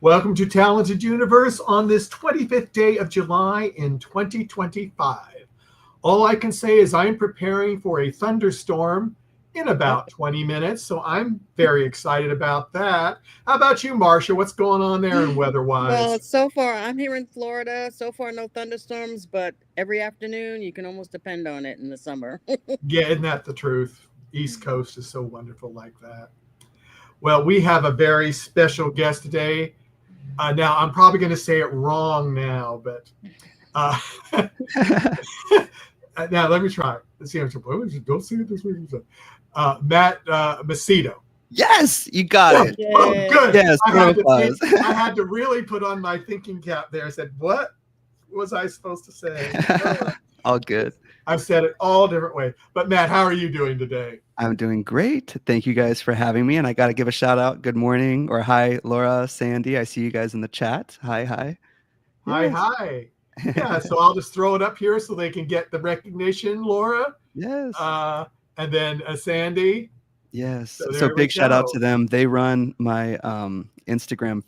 Welcome to Talented Universe on this 25th day of July in 2025. All I can say is I'm preparing for a thunderstorm in about 20 minutes, so I'm very excited about that. How about you, Marcia? What's going on there in Well, weather-wise? so far I'm here in Florida. So far, no thunderstorms, but every afternoon you can almost depend on it in the summer. Yeah, isn't that the truth? East Coast is so wonderful like that. Well, we have a very special guest today. Now, I'm probably going to say it wrong now, but uh, now let me try. Let's see. Don't say it this way. Matt Macedo. Yes, you got Oh, it. oh, Yay. good. Yes, I round had of to think. applause. I had to really put on my thinking cap there. I said, "What was I supposed to say?" All good. I've said it all different way. But Matt, how are you doing today? I'm doing great. Thank you guys for having me. And I got to give a shout out. Good morning or hi, Laura, Sandy. I see you guys in the chat. Hi, hi. Hi, Yes. hi. Yeah, so I'll just throw it up here so they can get the recognition, Laura, Yes. uh, and then Sandy. Yes. So So there we big shout out go. to them. They run my Instagram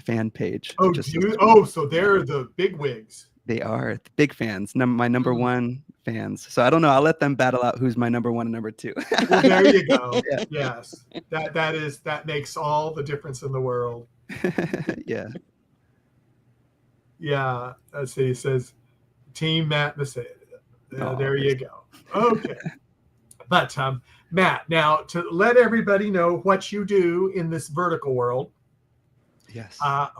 fan page, Oh, just do so you? you know. Oh, so Yeah. they're the big wigs. They are big fans. My number Mm. one fans. So I don't know. I'll let them battle out who's my number one and number two. Well, there you go. Yeah. Yes, that makes all the difference in the world. Yeah. Yeah. Let's see. It says Team Matt Macedo. Oh, There you go. Okay. But Matt, now to let everybody know what you do in this vertical world, yes.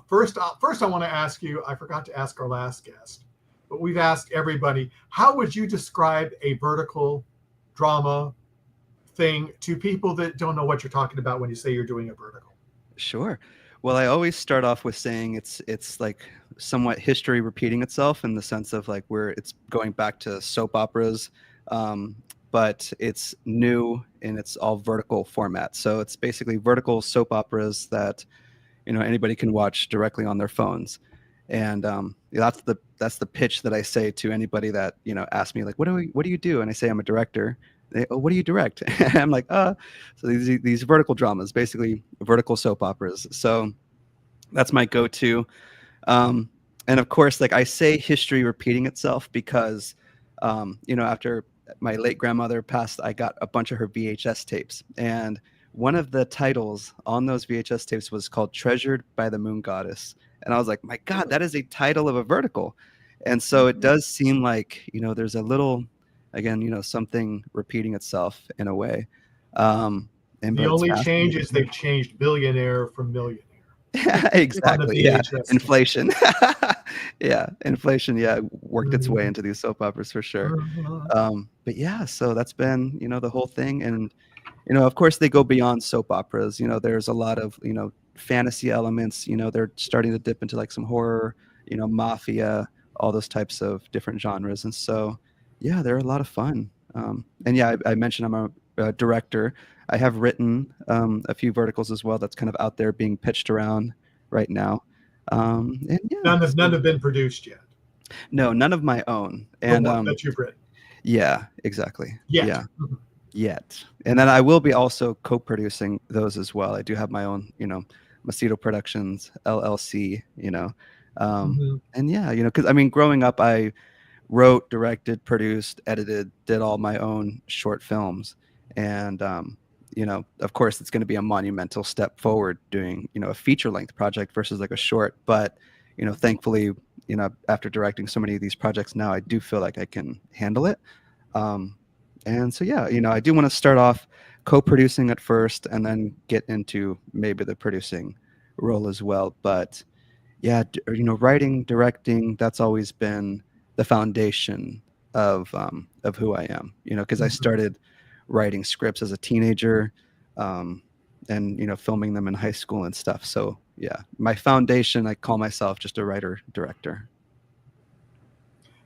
first I want to ask you. I forgot to ask our last guest, but we've asked everybody. How would you describe a vertical drama thing to people that don't know what you're talking about when you say you're doing a vertical? Sure. Well, I always start off with saying it's like somewhat history repeating itself in the sense of like where it's going back to soap operas, um, but it's new and it's all vertical format. So it's basically vertical soap operas that anybody can watch directly on their phones, and that's the pitch that I say to anybody that asks me like what do you do, and I say I'm a director. Oh, what do you direct? And I'm like, so these vertical dramas, basically vertical soap operas. So that's my go-to. Um, and of course, like I say, history repeating itself because, after my late grandmother passed, I got a bunch of her VHS tapes. And one of the titles on those VHS tapes was called Treasured by the Moon Goddess. And I was like, my God, that is a title of a vertical. And so it does seem like, there's a little, again, something repeating itself in a way. The But it's only change fascinating. is they've changed billionaire from millionaire on the Exactly. Yeah. VHS tape. Inflation. Yeah. Inflation. Yeah. Worked its way Mhm. into these soap operas for sure. Mhm. But yeah, so that's been, the whole thing. And, of course they go beyond soap operas. There's a lot of, fantasy elements, they're starting to dip into like some horror, mafia, all those types of different genres. And so, yeah, they're a lot of fun. And yeah, I mentioned I'm a director. I have written a few verticals as well that's kind of out there being pitched around right now. And yeah, None so have been produced yet. no, none of my own. The And one that you've written yeah, exactly. yet. Yeah, yet. And then I will be also co-producing those as well. I do have my own, Macedo Productions LLC. Mhm. And yeah, because I mean, growing up, I wrote, directed, produced, edited, did all my own short films. And, of course, it's going to be a monumental step forward doing, a feature length project versus like a short. But, thankfully, after directing so many of these projects now, I do feel like I can handle it. Um, and so, yeah, I do want to start off co-producing at first and then get into maybe the producing role as well. But yeah, writing, directing, that's always been the foundation of who I am, because I Mhm. started writing scripts as a teenager, um, and, filming them in high school and stuff. So yeah, my foundation, I call myself just a writer director.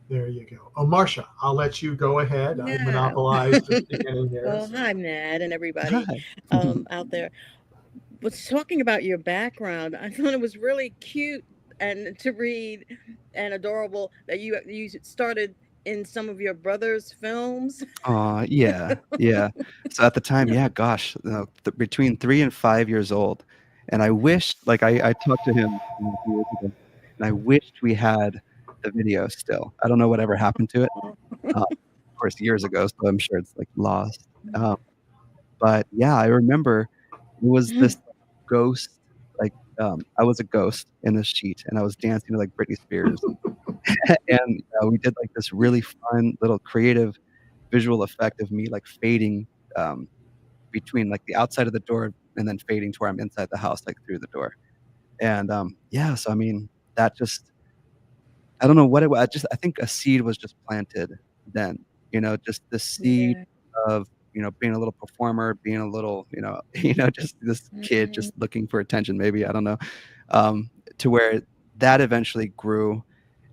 There you go. Oh, Marcia, I'll let you go ahead. I Yeah. monopolized the beginning there. Well, So. hi, Ned, and everybody Hi. out there. Was talking about your background. I thought it was really cute and to read and adorable that you started in some of your brother's films. Yeah, yeah. So at the time, yeah, gosh, between 3 and 5 years old, And I wished, like, I talked to him, a few years ago, and I wished we had the video still. I don't know whatever happened to it. Of course, years ago, so I'm sure it's like lost. But yeah, I remember it was this ghost, like, I was a ghost in this sheet, and I was dancing to like Britney Spears, and we did like this really fun little creative visual effect of me like fading um, between like the outside of the door and then fading to where I'm inside the house, like through the door. And yeah, so I mean, that just I don't know what it was. I think a seed was just planted then, just the seed Yeah. of, being a little performer, being a little, just this kid Mhm. just looking for attention, maybe, I don't know. To where that eventually grew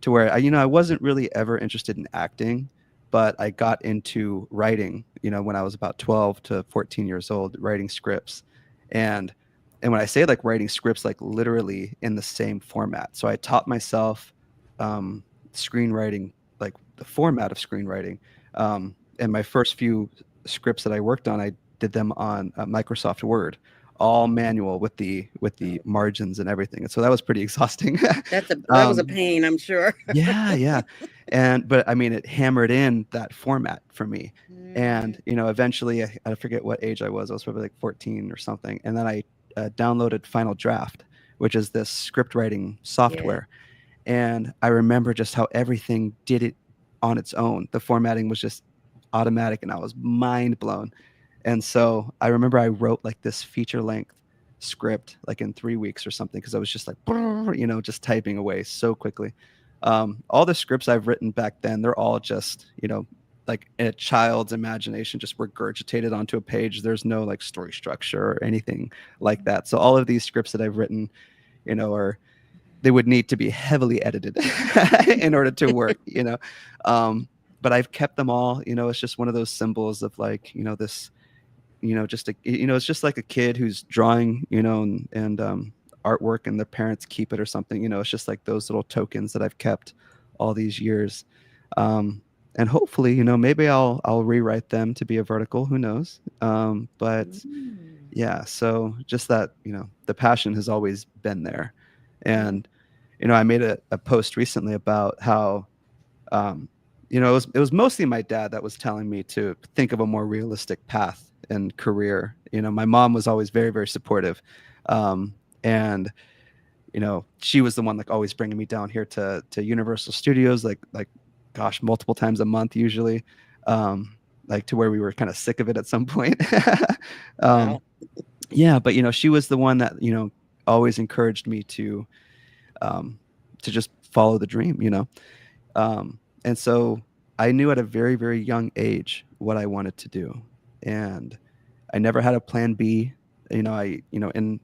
to where I wasn't really ever interested in acting, but I got into writing, when I was about 12 to 14 years old, writing scripts. And and when I say like writing scripts, like literally in the same format. So I taught myself um, screenwriting, like the format of screenwriting. And my first few scripts that I worked on, I did them on Microsoft Word, all manual with the margins and everything. And so that was pretty exhausting. That was a um, pain, I'm sure. yeah, yeah. But I mean, it hammered in that format for me. Mm, And, eventually, I forget what age I was. I was probably like 14 or something. And then I downloaded Final Draft, which is this script writing yeah. software. And I remember just how everything did it on its own. The formatting was just automatic, and I was mind blown. And so I remember I wrote like this feature length script like in 3 weeks or something because I was just like, just typing away so quickly. All the scripts I've written back then, they're all just, like a child's imagination just regurgitated onto a page. There's no like story structure or anything like that. So all of these scripts that I've written, are they would need to be heavily edited in order to work, but I've kept them all. It's just one of those symbols of like, this, just it's just like a kid who's drawing, and artwork, and their parents keep it or something. It's just like those little tokens that I've kept all these years. um, and hopefully, maybe I'll rewrite them to be a vertical, who knows. But mm, yeah, so just that, the passion has always been there. mm, And I made a post recently about how um, it was mostly my dad that was telling me to think of a more realistic path and career. My mom was always very, very supportive. And she was the one like always bringing me down here to Universal Studios, like gosh, multiple times a month usually. Like to where we were kind of sick of it at some point. um, wow. yeah, but she was the one that always encouraged me um, to just follow the dream. And so I knew at a very, very young age what I wanted to do. And I never had a plan B. In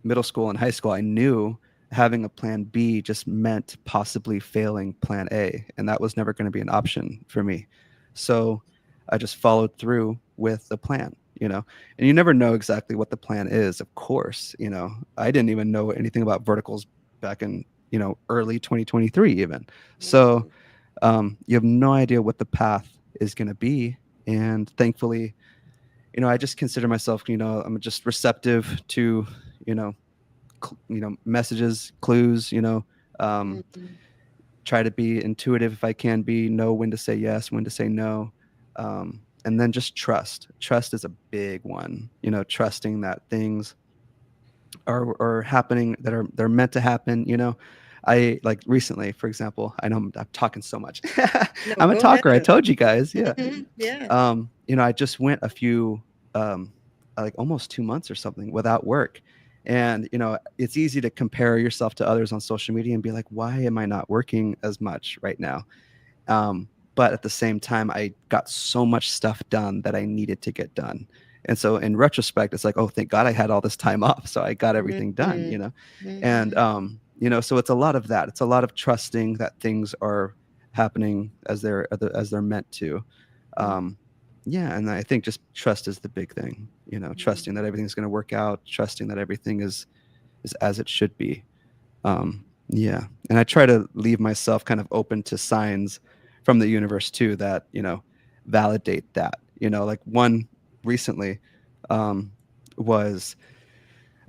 middle school and high school, I knew having a plan B just meant possibly failing plan A. And that was never going to be an option for me. So I just followed through with the plan, and you never know exactly what the plan is, of course. I didn't even know anything about verticals back in, early 2023 even. So Mm, you have no idea what the path is going to be. And thankfully, I just consider myself, I'm just receptive to, you know, messages, clues, um, mm, try to be intuitive if I can be, know when to say yes, when to say no. And then just trust. Trust is a big one, trusting that things are happening that are they're meant to happen. I like recently, for example, I know I'm talking so much. no, I'm a go talker. I ahead. told you guys. Yeah. Yeah. I just went a few, like almost 2 months or something without work. And, it's easy to compare yourself to others on social media and be like, why am I not working as much right now? But at the same time, I got so much stuff done that I needed to get done. And so in retrospect, it's like, oh, thank God I had all this time off. So I got everything done, Mhm, and, mhm, so it's a lot of that. It's a lot of trusting that things are happening as they're meant to. mm, Um, yeah. And I think just trust is the big thing, trusting that mhm, everything's going to work out, trusting that everything is as it should be. Yeah. And I try to leave myself kind of open to signs from the universe too that, validate that. Like one recently um, was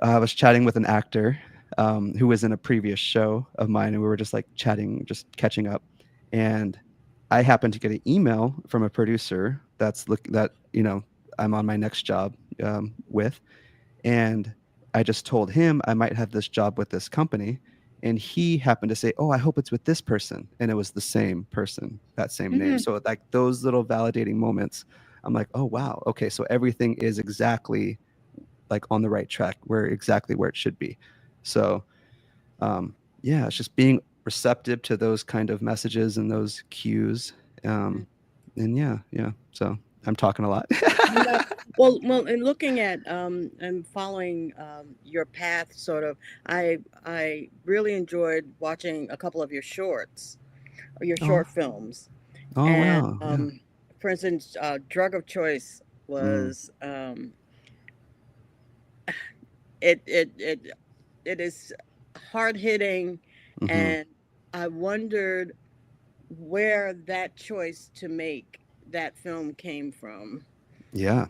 I was chatting with an actor who was in a previous show of mine, and we were just like chatting, just catching up. And I happened to get an email from a producer that I'm on my next job with, and I just told him I might have this job with this company. And he happened to say, "Oh, I hope it's with this person." And it was the same person, that same name. Mhm. So, like, those little validating moments, I'm like, "Oh, wow. Okay. So everything is exactly like on the right track, exactly where it should be." So, yeah, it's just being receptive to those kind of messages and those cues. Um, and yeah. So I'm talking a lot. No. Well, in looking at and following your path, sort of, I really enjoyed watching a couple of your shorts, or your Oh, short films, oh and wow. Yeah. for instance, Drug of Choice Mm, was it it it it is hard hitting, hmm. and I wondered where that choice to make that film came from. Yeah.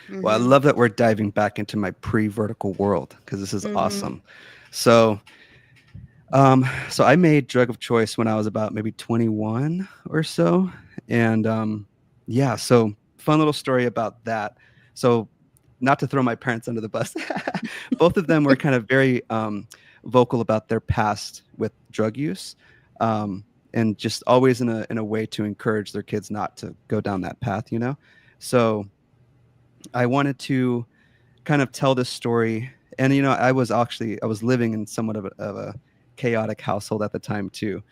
Well, I Mm-hmm. love that we're diving back into my pre-vertical world because this is Mm-hmm. awesome. So, so I made Drug of Choice when I was about maybe 21 or so, and yeah. So, fun little story about that. So, not to throw my parents under the bus, both of them were kind of very vocal about their past with drug use, and just always in a way to encourage their kids not to go down that path. So I wanted to kind of tell this story. And I was living in somewhat of a chaotic household at the time too,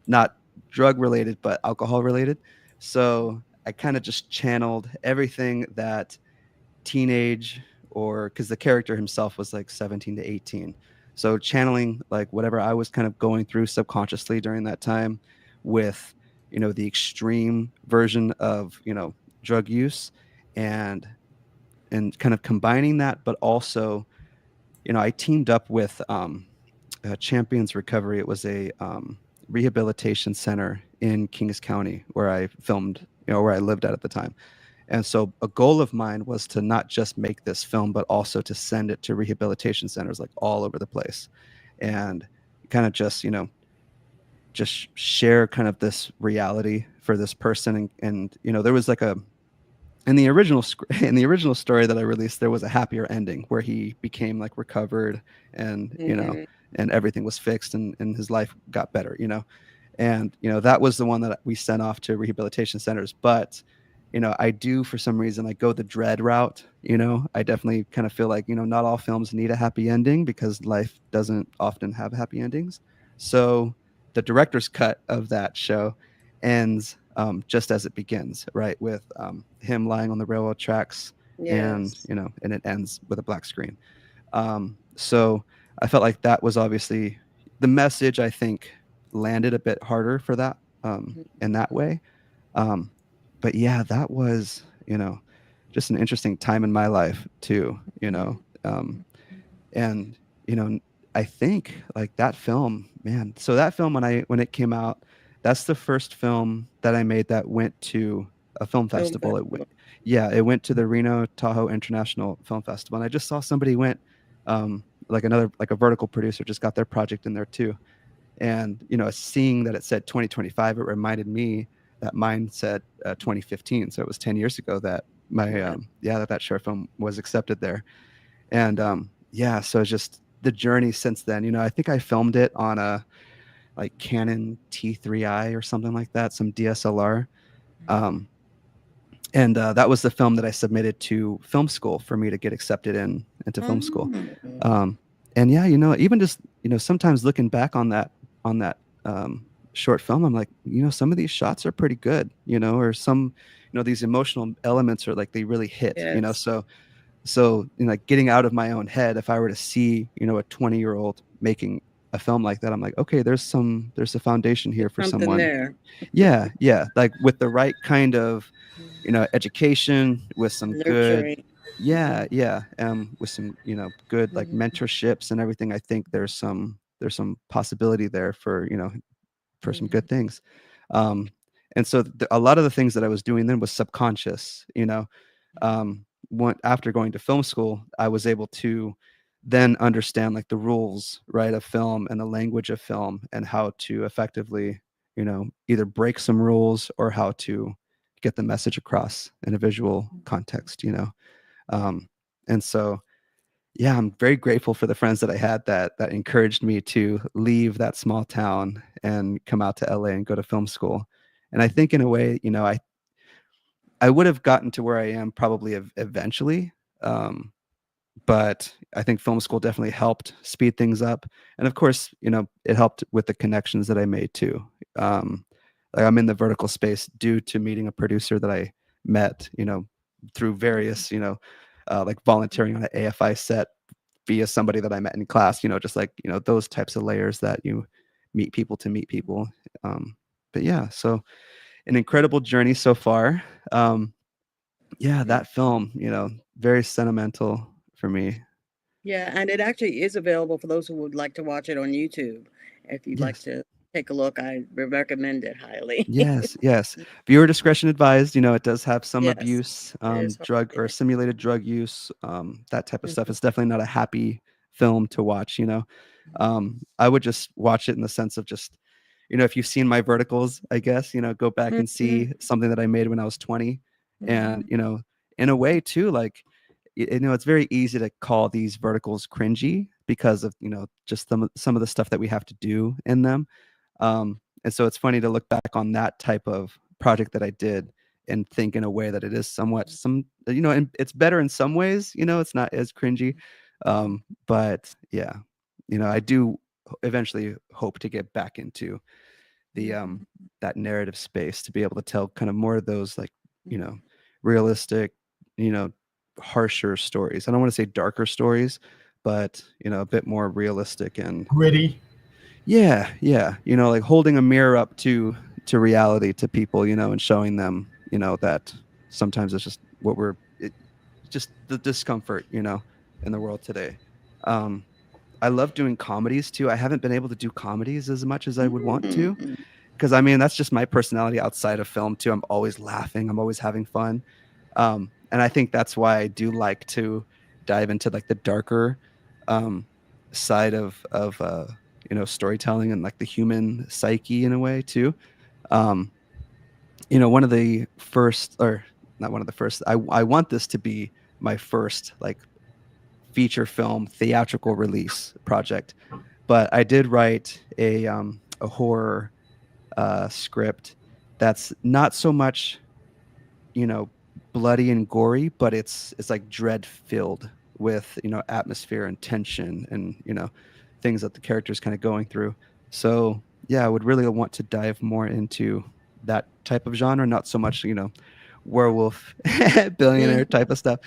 not drug related but alcohol related. So I kind of just channeled everything that teenage, or because the character himself was like 17 to 18, so channeling like whatever I was kind of going through subconsciously during that time, with the extreme version of drug use, and kind of combining that, but also, I teamed up with Champions Recovery. It was a rehabilitation center in Kings County where I filmed, where I lived at the time. And so a goal of mine was to not just make this film, but also to send it to rehabilitation centers like all over the place, and kind of just share kind of this reality for this person. And there was like in the original in the original story that I released, there was a happier ending where he became like recovered, and Mm-hmm. and everything was fixed, and his life got better. And that was the one that we sent off to rehabilitation centers. But I do, for some reason, like, go the dread route. I definitely kind of feel like not all films need a happy ending, because life doesn't often have happy endings. So the director's cut of that show ends just as it begins, right, with him lying on the railroad tracks, and Yes. and it ends with a black screen. So I felt like that was obviously the message. I think landed a bit harder for that, in that way. Um, but yeah, that was just an interesting time in my life too. And I think like that film, man. So that film, when it came out, that's the first film that I made that went to a film Film festival. festival. Yeah, it went to the Reno Tahoe International Film Festival, and I just saw somebody went, like another, like a vertical producer, just got their project in there too. And seeing that it said 2025, it reminded me that mine said 2015. So it was 10 years ago that my Wow. that short film was accepted there. And yeah, so it's just the journey since then. I think I filmed it on a like Canon T3i or something like that, some DSLR. Um, and that was the film that I submitted to film school for me to get accepted into film school. Oh. Um, and yeah, even just sometimes looking back on that short film, I'm like, some of these shots are pretty good, or some, these emotional elements are like they really hit, Yes. so like getting out of my own head, if I were to see a 20-year-old making a film like that, I'm like, okay, there's a foundation here There's for something someone. there. Yeah, like with the right kind of education, with some good, Nurturing. yeah, with some good like Mhm. mentorships and everything. I think there's some possibility there for for some Mhm. good things. um and so a lot of the things that I was doing then was subconscious. After going to film school, I was able to then understand like the rules, right, of film and the language of film and how to effectively, either break some rules or how to get the message across in a visual context. Um, and so, yeah, I'm very grateful for the friends that I had that encouraged me to leave that small town and come out to LA and go to film school. And I think in a way, I would have gotten to where I am probably eventually. But I think film school definitely helped speed things up. And of course, it helped with the connections that I made too. Like I'm in the vertical space due to meeting a producer that I met, through various, like volunteering on an AFI set via somebody that I met in class, just like, those types of layers that you meet people to meet people. But yeah, so an incredible journey so far. Yeah, that film, very sentimental for me. Yeah, and it actually is available for those who would like to watch it on YouTube. If you'd like Yes. to take a look, I recommend it highly. Yes, yes. Viewer discretion advised. It does have some Yes, abuse, it is hard. drug or Yeah. simulated drug use, that type of stuff. Mhm. It's definitely not a happy film to watch. I would just watch it in the sense of just, if you've seen my verticals, I guess, go back and Mhm. see something that I made when I was 20. And, Mhm. in a way too, like, it's very easy to call these verticals cringy because of, just some of the stuff that we have to do in them. And so it's funny to look back on that type of project that I did and think in a way that it is somewhat and it's better in some ways, it's not as cringy. But yeah, I do eventually hope to get back into the Mhm. that narrative space to be able to tell kind of more of those like, you Mhm. know, realistic, you know, harsher stories. I don't want to say darker stories, but a bit more realistic and Gritty. yeah, yeah. Like holding a mirror up to reality to people, and showing them, that sometimes it's just just the discomfort, in the world today. Um, I love doing comedies too. I haven't been able to do comedies as much as I would want to, Mhm. because I mean that's just my personality outside of film too. I'm always laughing. I'm always having fun. And I think that's why I do like to dive into like the darker um, side of storytelling and like the human psyche in a way too. Um, one of the first, or not one of the first. I want this to be my first like feature film theatrical release project, but I did write a horror script that's not so much you know bloody and gory, but it's like dread filled with atmosphere and tension and things that the character's kind of going through. So yeah, I would really want to dive more into that type of genre, not so much werewolf billionaire Mhm. type of stuff.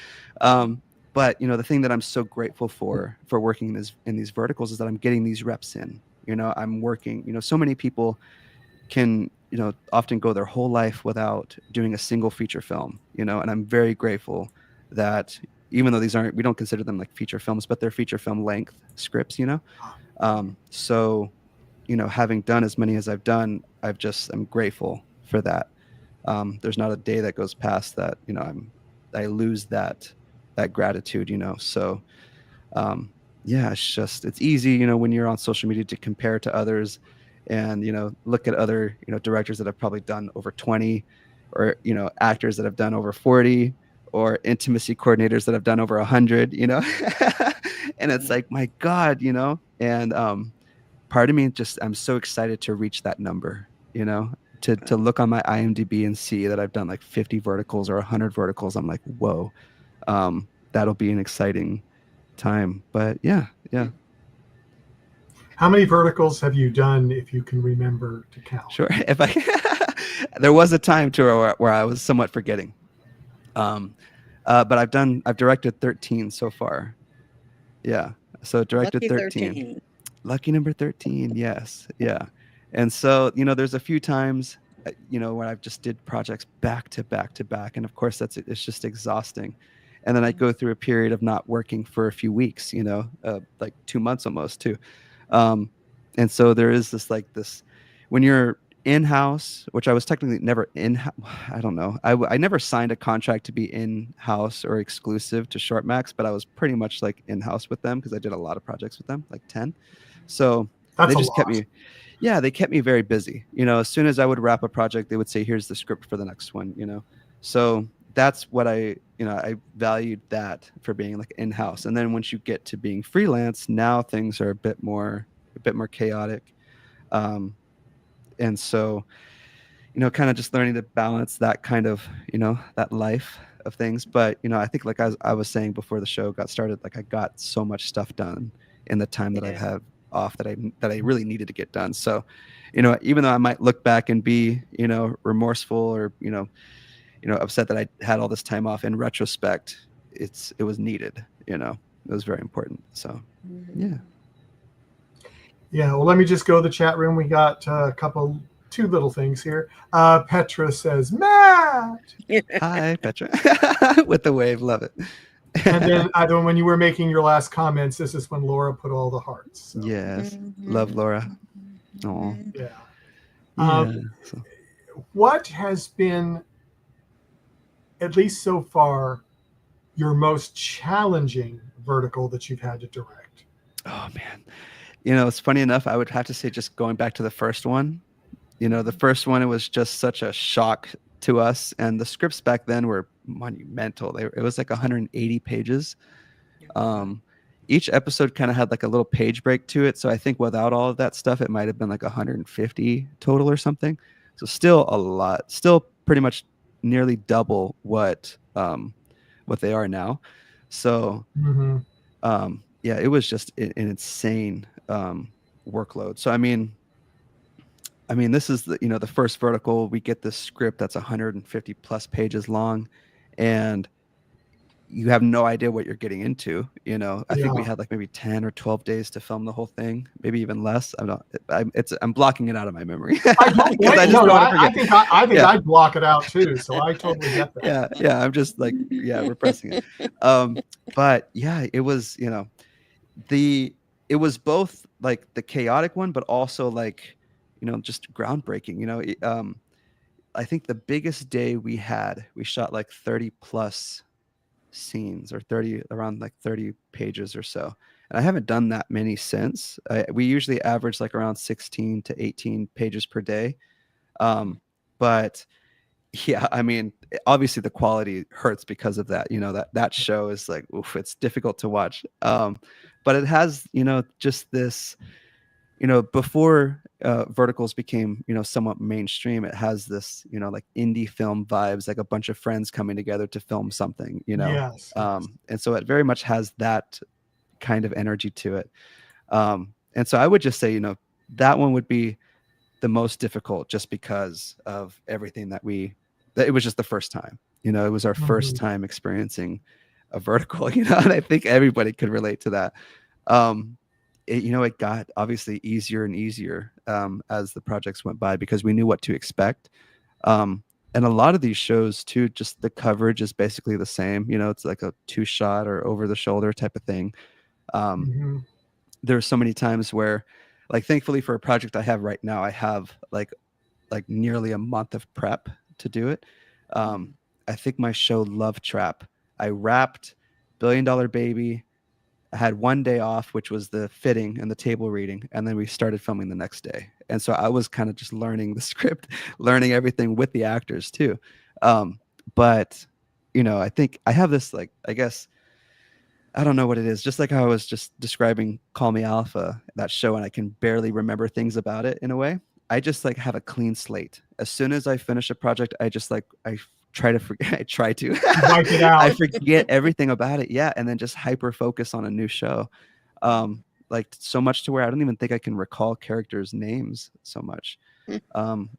But the thing that I'm so grateful for working in these verticals is that I'm getting these reps in. I'm working. So many people can often go their whole life without doing a single feature film. And I'm very grateful that even though we don't consider them like feature films, but they're feature film length scripts. So having done as many as I've done, I'm grateful for that. There's not a day that goes past that I lose that gratitude. So yeah, it's easy, when you're on social media to compare to others and, look at other, directors that have probably done over 20 or, actors that have done over 40 or intimacy coordinators that have done over 100. And it's like, my God, and part of me just, I'm so excited to reach that number, to look on my IMDb and see that I've done like 50 verticals or 100 verticals. I'm like, whoa, that'll be an exciting time. But yeah, yeah, How many verticals have you done, if you can remember to count? sure. If I there was a time to where I was somewhat forgetting. Um, but I've directed 13 so far. Yeah. So directed Lucky 13. 13. Lucky number 13. Yes. Yeah. And so, there's a few times, where I've just did projects back to back to back. And of course it's just exhausting. And then I go through a period of not working for a few weeks, like 2 months almost too. Um, and so there is this when you're in-house, which I was technically never in. I don't know. I never signed a contract to be in-house or exclusive to Shortmax, but I was pretty much like in-house with them because I did a lot of projects with them, like 10. So That's they a just kept lot. me, yeah, they kept me very busy. As soon as I would wrap a project, they would say, "Here's the script for the next one." So that's what I valued that for being like in-house. And then once you get to being freelance, now things are a bit more chaotic. Um, and so kind of just learning to balance that kind of that life of things. But I think like I was saying before the show got started, like I got so much stuff done in the time that I've Yeah. had off that I really needed to get done. So even though I might look back and be remorseful or upset that I had all this time off, in retrospect it was needed. It was very important. So yeah. Yeah, well, let me just go to the chat room. We got two little things here. Petra says, Matt. Hi, Petra. With the wave, love it. And then I don't, when you were making your last comments, this is when Laura put all the hearts. So, Yes, love Laura. Oh, yeah. yeah. So, What has been, at least so far, your most challenging vertical that you've had to direct? oh man, it's funny enough. I would have to say, just going back to the first one. The first one, it was just such a shock to us, and the scripts back then were monumental. It was like 180 pages. Each episode kind of had like a little page break to it. So I think without all of that stuff, it might have been like 150 total or something. So still a lot, still pretty much nearly double what they are now. So yeah, it was just an insane workload. So I mean, this is the first vertical. We get this script that's 150 plus pages long, and you have no idea what you're getting into. I think we had like maybe 10 or 12 days to film the whole thing, maybe even less. I'm blocking it out of my memory. I don't because I just no, don't want to I forget. think Yeah. I'd block it out too. So I totally get that. Yeah. I'm just like, repressing it. But yeah, it was, it was both like the chaotic one, but also like, just groundbreaking. I think the biggest day we shot like 30 plus scenes, or around like 30 pages or so. And I haven't done that many since. We usually average like around 16 to 18 pages per day. But yeah, I mean, obviously the quality hurts because of that. That show is like, oof, it's difficult to watch. But it has, just this, before verticals became, somewhat mainstream, it has this, like indie film vibes, like a bunch of friends coming together to film something, Yes. and so it very much has that kind of energy to it. And so I would just say, that one would be the most difficult, just because of everything that it was just the first time. It was our first time experiencing a vertical, and I think everybody could relate to that. It got obviously easier and easier as the projects went by, because we knew what to expect. And a lot of these shows too, just the coverage is basically the same. It's like a 2-shot or over the shoulder type of thing. There's so many times where, like, thankfully for a project I have right now, I have like nearly a month of prep to do it. I think my show Love Trap, I wrapped Billion Dollar Baby. I had one day off, which was the fitting and the table reading, and then we started filming the next day. And so I was kind of just learning the script, learning everything with the actors too. But I think I have this, like, I guess, I don't know what it is. Just like how I was just describing Call Me Alpha, that show, and I can barely remember things about it in a way. I just like have a clean slate. As soon as I finish a project, I just like, I try to forget. I try to Wipe it out. I forget everything about it. Yeah. And then just hyper focus on a new show. Like so much to where I don't even think I can recall characters' names so much.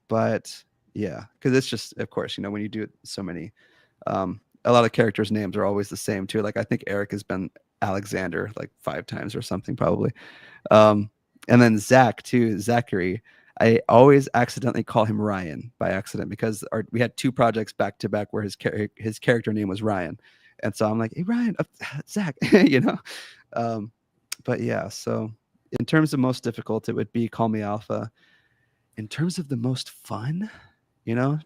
But yeah, because it's just, of course, when you do it so many, a lot of characters' names are always the same too. Like I think Eric has been Alexander like 5 times or something probably. And then Zach too, Zachary. I always accidentally call him Ryan by accident, because we had 2 projects back to back where his character name was Ryan, and so I'm like, hey Ryan, Zach, But yeah, so in terms of most difficult, it would be Call Me Alpha. In terms of the most fun,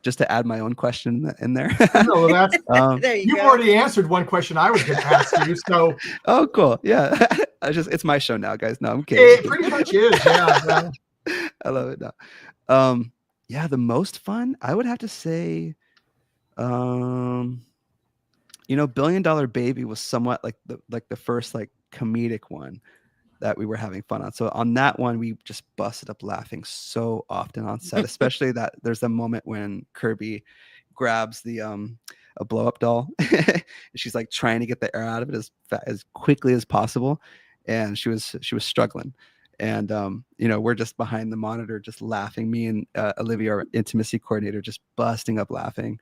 just to add my own question in there. No, well, that's There you you've go. already answered one question I was going to ask you. So Oh, cool. Yeah. It's my show now, guys. No, I'm kidding. it pretty much is. Yeah. Yeah. I love it now. Yeah, the most fun, I would have to say, um, Billion Dollar Baby was somewhat like the first like comedic one that we were having fun on. So on that one, we just busted up laughing so often on set, especially that there's a moment when Kirby grabs the a blow up doll. And she's like trying to get the air out of it as quickly as possible, and she was struggling. And we're just behind the monitor just laughing, me and Olivia, our intimacy coordinator, just busting up laughing.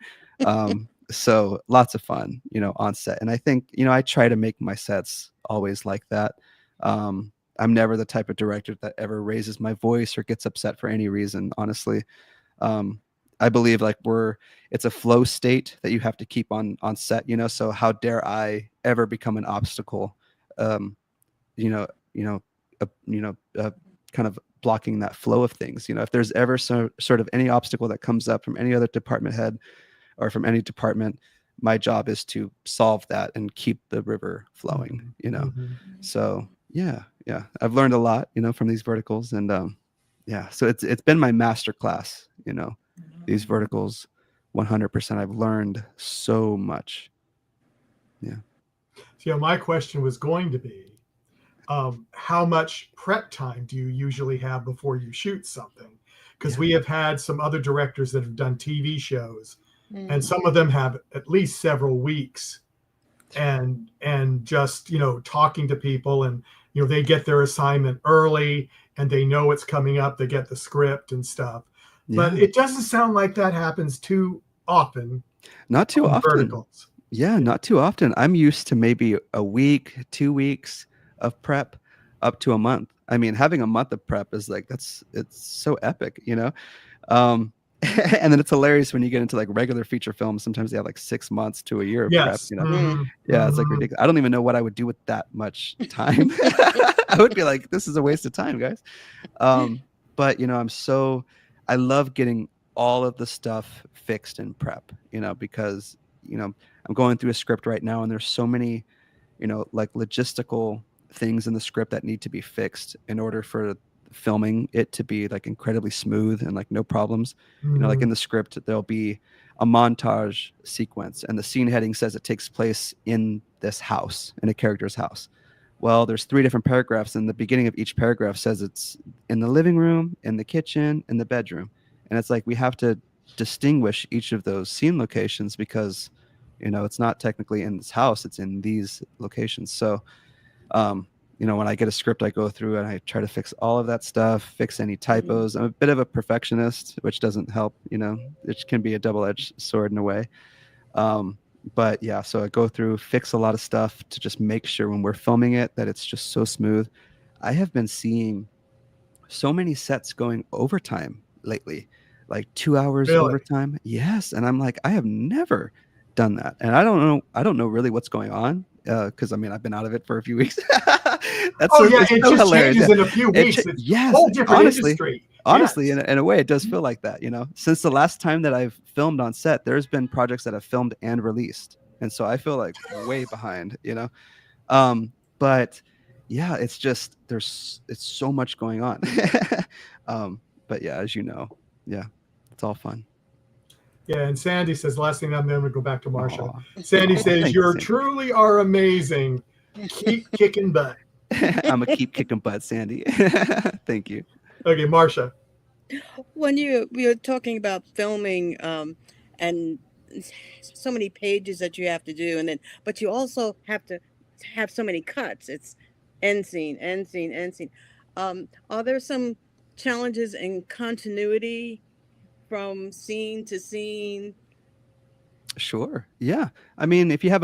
So lots of fun on set. And I think I try to make my sets always like that. I'm never the type of director that ever raises my voice or gets upset for any reason, honestly. I believe like it's a flow state that you have to keep on set, so how dare I ever become an obstacle, you know, kind of blocking that flow of things. If there's ever sort of any obstacle that comes up from any other department head or from any department, my job is to solve that and keep the river flowing, Mhm. So yeah, I've learned a lot, from these verticals, and yeah, so it's been my master class, these verticals. 100%. I've learned so much. Yeah. So, my question was going to be, how much prep time do you usually have before you shoot something? Because we have had some other directors that have done TV shows, and some of them have at least several weeks, and just talking to people, and they get their assignment early, and they know it's coming up. They get the script and stuff, but it doesn't sound like that happens too often. Not too often. Verticals. Yeah, not too often. I'm used to maybe a week, 2 weeks of prep, up to a month. I mean, having a month of prep is like it's so epic, and then it's hilarious when you get into like regular feature films. Sometimes they have like 6 months to a year of prep. Yeah, it's like ridiculous. I don't even know what I would do with that much time. I would be like, this is a waste of time, guys. But I love getting all of the stuff fixed in prep, because I'm going through a script right now, and there's so many like logistical things in the script that need to be fixed in order for filming it to be like incredibly smooth and like no problems. Like in the script, there'll be a montage sequence, and the scene heading says it takes place in this house, in a character's house. Well, there's 3 different paragraphs, and the beginning of each paragraph says it's in the living room, in the kitchen, in the bedroom. And it's like we have to distinguish each of those scene locations because it's not technically in this house, it's in these locations. So when I get a script, I go through and I try to fix all of that stuff, fix any typos. I'm a bit of a perfectionist, which doesn't help, it can be a double-edged sword in a way. But yeah, so I go through, fix a lot of stuff to just make sure when we're filming it that it's just so smooth. I have been seeing so many sets going overtime lately, like 2 hours overtime. Yes. And I'm like, I have never done that. And I don't know really what's going on. Because I mean, I've been out of it for a few weeks. It just hilarious. Changes in a few weeks. It's a whole different industry. Honestly, in a way, it does feel like that. Since the last time that I've filmed on set, there's been projects that I've filmed and released, and so I feel like way behind. But yeah, it's just it's so much going on. But yeah, as it's all fun. Yeah, and Sandy says, last thing I'm going to go back to Marsha. Sandy says, you truly are amazing. Keep kicking butt. I'm going to keep kicking butt, Sandy. Thank you. Okay, Marsha. When you're talking about filming and so many pages that you have to do, but you also have to have so many cuts. It's end scene, end scene, end scene. Are there some challenges in continuity from scene to scene? Sure. Yeah. I mean, if you have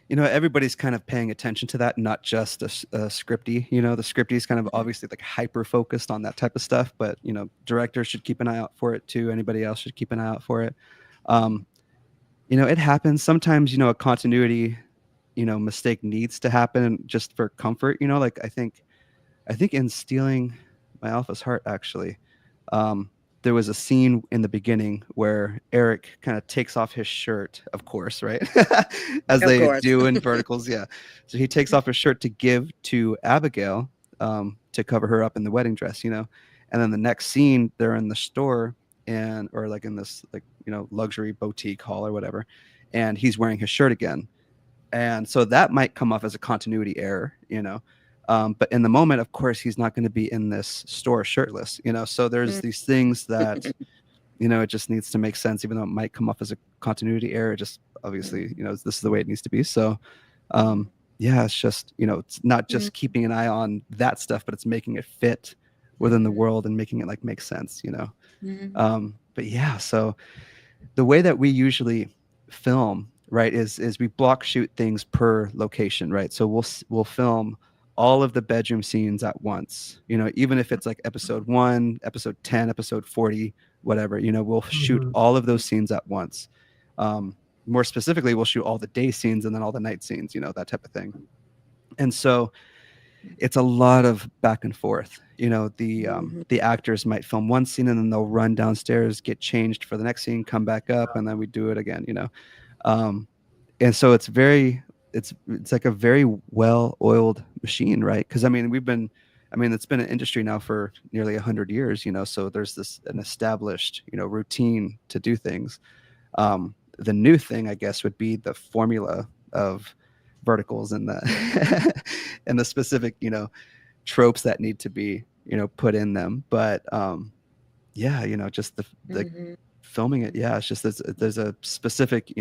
everybody's kind of paying attention to that, not just a scripty. The scripty is kind of obviously like hyper focused on that type of stuff, but directors should keep an eye out for it too. Anybody else should keep an eye out for it. It happens sometimes. A continuity, mistake needs to happen just for comfort. Like I think in stealing my Alpha's heart, actually. There was a scene in the beginning where Eric kind of takes off his shirt, of course, right? As Of they course. do in Verticals, yeah. So he takes off his shirt to give to Abigail, to cover her up in the wedding dress, And then the next scene, they're in the store or like in this like luxury boutique hall or whatever, and he's wearing his shirt again. And so that might come off as a continuity error, but in the moment, of course, he's not going to be in this store shirtless, So there's these things that, it just needs to make sense, even though it might come off as a continuity error. Just obviously, this is the way it needs to be. So, yeah, it's just, it's not just keeping an eye on that stuff, but it's making it fit within the world and making it like make sense, But yeah, so the way that we usually film, right, is we block shoot things per location, right? So we'll film all of the bedroom scenes at once, even if it's like episode 1, episode 10, episode 40, whatever, we'll shoot all of those scenes at once. More specifically, we'll shoot all the day scenes and then all the night scenes, that type of thing. And so it's a lot of back and forth. The actors might film one scene and then they'll run downstairs, get changed for the next scene, come back up, and then we do it again. And so it's like a very well-oiled machine, right? Because it's been an industry now for nearly 100 years. So there's an established routine to do things. The new thing, I guess, would be the formula of Verticals and the and the specific tropes that need to be put in them. But yeah, just the filming it, yeah, it's just there's a specific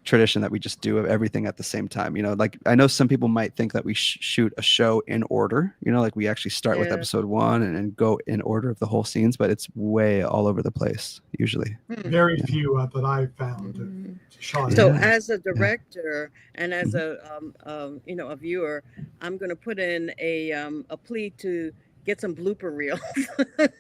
tradition that we just do of everything at the same time. Like I know some people might think that we shoot a show in order, like we actually start with episode 1 and go in order of the whole scenes, but it's way all over the place usually. Very few that I've found shot. So as a director and as a viewer, I'm going to put in a plea to get some blooper reels.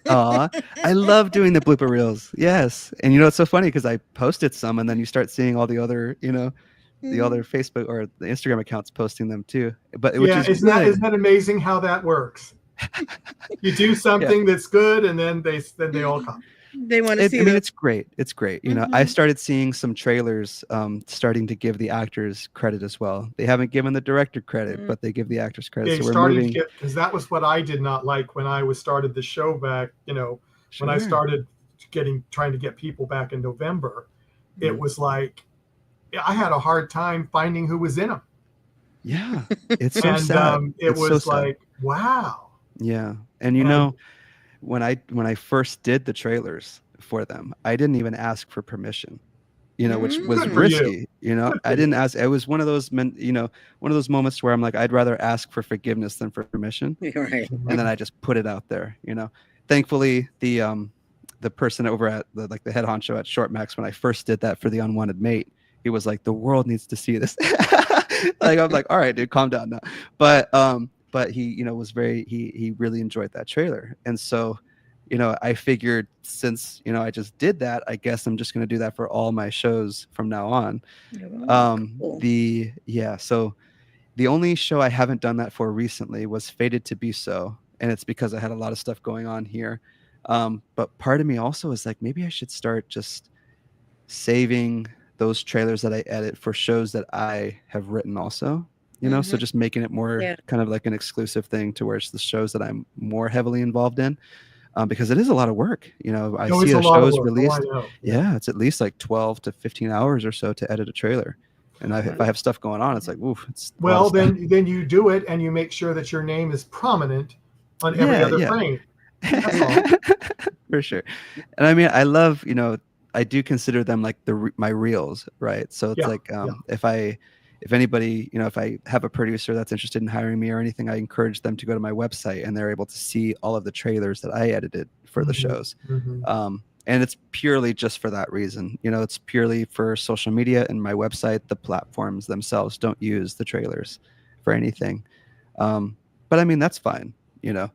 I love doing the blooper reels. Yes. And it's so funny because I posted some and then you start seeing all the other, the other Facebook or the Instagram accounts posting them too. But isn't that amazing how that works? You do something that's good and then they all come. They want to see it. It's great. It's great. I started seeing some trailers starting to give the actors credit as well. They haven't given the director credit, but they give the actors credit. So we're moving, because that was what I did not like when I started the show back, when I started trying to get people back in November. It was like I had a hard time finding who was in them. Yeah. It's so sad. It was so like, wow. Yeah. And when I first did the trailers for them, I didn't even ask for permission, which was risky. I didn't ask. It was one of those moments where I'm like, I'd rather ask for forgiveness than for permission. Right. And then I just put it out there. Thankfully, the person over at the head honcho at Short Max, when I first did that for The Unwanted Mate, he was like, the world needs to see this. Like I'm like, all right, dude, calm down now. But he, he really enjoyed that trailer. And so, I figured since, I just did that, I guess I'm just going to do that for all my shows from now on. Cool. So the only show I haven't done that for recently was Fated to Be So. And it's because I had a lot of stuff going on here. But part of me also is like, maybe I should start just saving those trailers that I edit for shows that I have written also. So just making it more kind of like an exclusive thing to where it's the shows that I'm more heavily involved in, because it is a lot of work. I see a show is released. It's at least like 12 to 15 hours or so to edit a trailer. And if I have stuff going on, it's like, oof. Then you do it and you make sure that your name is prominent on every other frame. For sure. And I mean, I love, I do consider them like my reels, right? So it's if anybody, if I have a producer that's interested in hiring me or anything, I encourage them to go to my website and they're able to see all of the trailers that I edited for the shows. And it's purely just for that reason. It's purely for social media and my website. The platforms themselves don't use the trailers for anything. But I mean, that's fine. To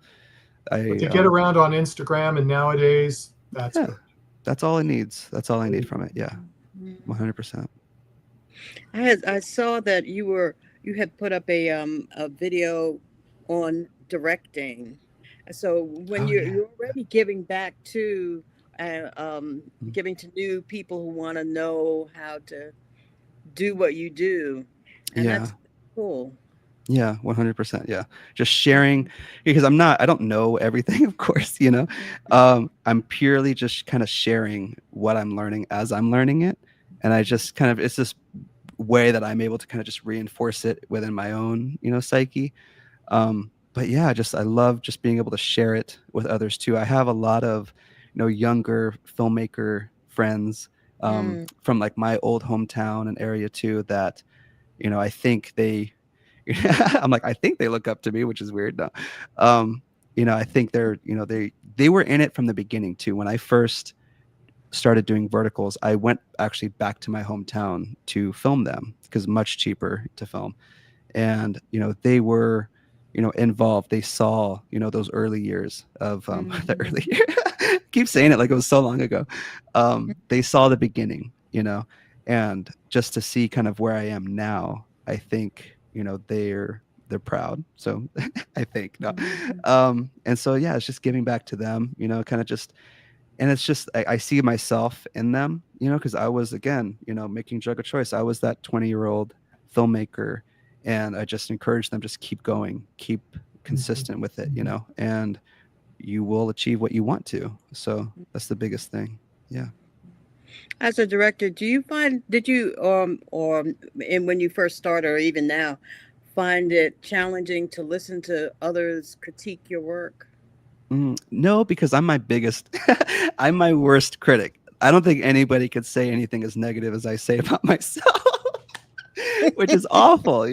get around on Instagram and nowadays, that's good. That's all it needs. That's all I need from it. Yeah. 100%. I saw that you had put up a video on directing, So when Oh you're yeah. you're already giving back to Mm. giving to new people who want to know how to do what you do, and Yeah. that's cool. Yeah, 100%. Yeah. Just sharing because I don't know everything, of course, you know. I'm purely just kind of sharing what I'm learning as I'm learning it. And I just kind of, it's this way that I'm able to kind of just reinforce it within my own, psyche. But yeah, I love just being able to share it with others too. I have a lot of, younger filmmaker friends Mm, from like my old hometown and area too that, I think they I'm like, I think they look up to me, which is weird. No. Um, I think they were in it from the beginning too. When I first started doing verticals, I went actually back to my hometown to film them because much cheaper to film. And, they were, involved. They saw, those early years of the mhm, early year. Keep saying it like it was so long ago. They saw the beginning, and just to see kind of where I am now, I think, they're proud. So I think no. mhm, And so yeah, it's just giving back to them, kind of just and it's just I see myself in them, because I was again, making drug a choice. I was that 20-year-old filmmaker, and I just encourage them just keep going, keep consistent with it, and you will achieve what you want to. So that's the biggest thing. Yeah. As a director, do you find did you or and when you first started or even now find it challenging to listen to others critique your work? No, because I'm my biggest, I'm my worst critic. I don't think anybody could say anything as negative as I say about myself, which is awful,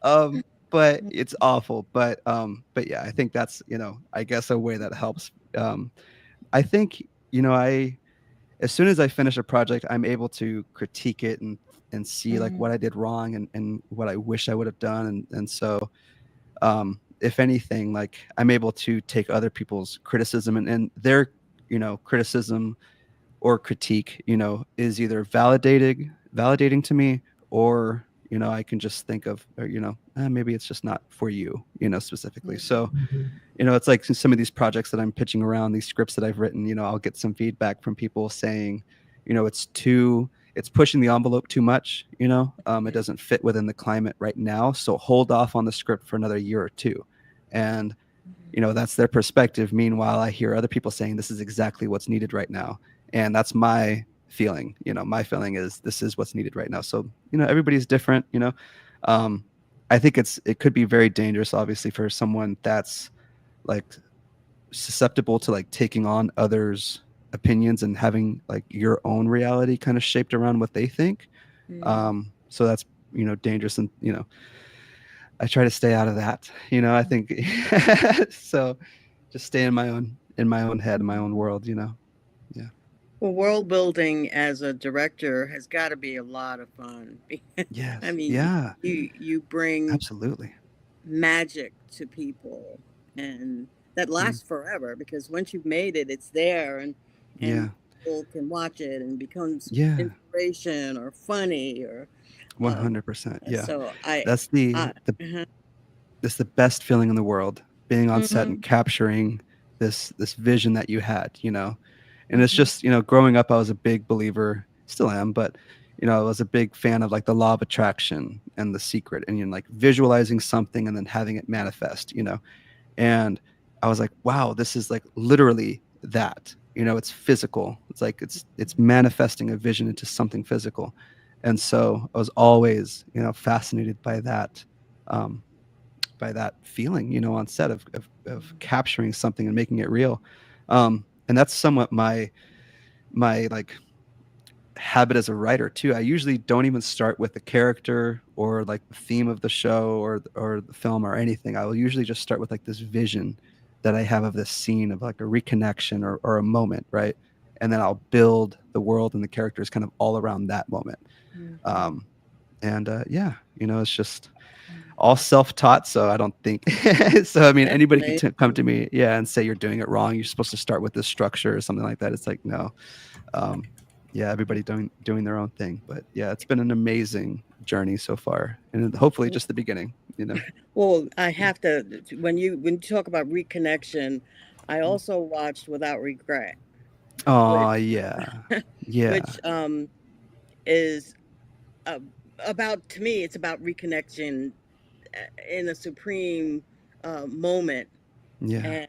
Um, but it's awful. But yeah, I think that's, I guess a way that helps. I think, I as soon as I finish a project, I'm able to critique it and see like Mhm, what I did wrong and what I wish I would have done. And so if anything, like I'm able to take other people's criticism and their, criticism or critique, is either validating to me, or, I can just think of, or, maybe it's just not for you, specifically. mhm, So, it's like some of these projects that I'm pitching around, these scripts that I've written, I'll get some feedback from people saying, it's pushing the envelope too much, it doesn't fit within the climate right now. So hold off on the script for another year or two. And, that's their perspective. Meanwhile, I hear other people saying this is exactly what's needed right now. And that's my feeling. My feeling is this is what's needed right now. So, everybody's different, um, I think it could be very dangerous, obviously, for someone that's like susceptible to like taking on others' opinions and having like your own reality kind of shaped around what they think. mhm, So that's, dangerous. And, I try to stay out of that, I think so just stay in my own head, in my own world, Yeah. Well, world building as a director has got to be a lot of fun. I Yes. mean, Yeah. you bring Absolutely. magic to people, and that Mm. lasts forever because once you've made it, it's there, and Yeah. people can watch it and becomes Yeah. inspiration or funny or um, 100%. Yeah. so I That's the I the uh that's the best feeling in the world, being on set and hmm capturing this vision that you had, And it's hmm just, growing up, I was a big believer, still am, but I was a big fan of like the law of attraction and the secret, and like visualizing something and then having it manifest, And I was like, wow, this is like literally that. It's physical. It's like it's manifesting a vision into something physical. And so I was always, fascinated um, by that feeling, on set of capturing something and making it real. And that's somewhat my like habit as a writer too. I usually don't even start with the character or like the theme of the show or the film or anything. I will usually just start with like this vision that I have of this scene of like a reconnection or a moment, right? And then I'll build the world and the characters kind of all around that moment. hmm Um, and yeah, it's just all self-taught, so I don't think so. I mean, that's anybody could come to amazing. me, yeah, and say you're doing it wrong. You're supposed to start with this structure or something like that. It's like no, um, yeah, everybody doing their own thing. But yeah, it's been an amazing journey so far, and hopefully just the beginning. Well, I have to, when you talk about reconnection, I also watched Without Regret, Oh which yeah, yeah, which is uh, about, to me, it's about reconnection in a supreme moment, yeah.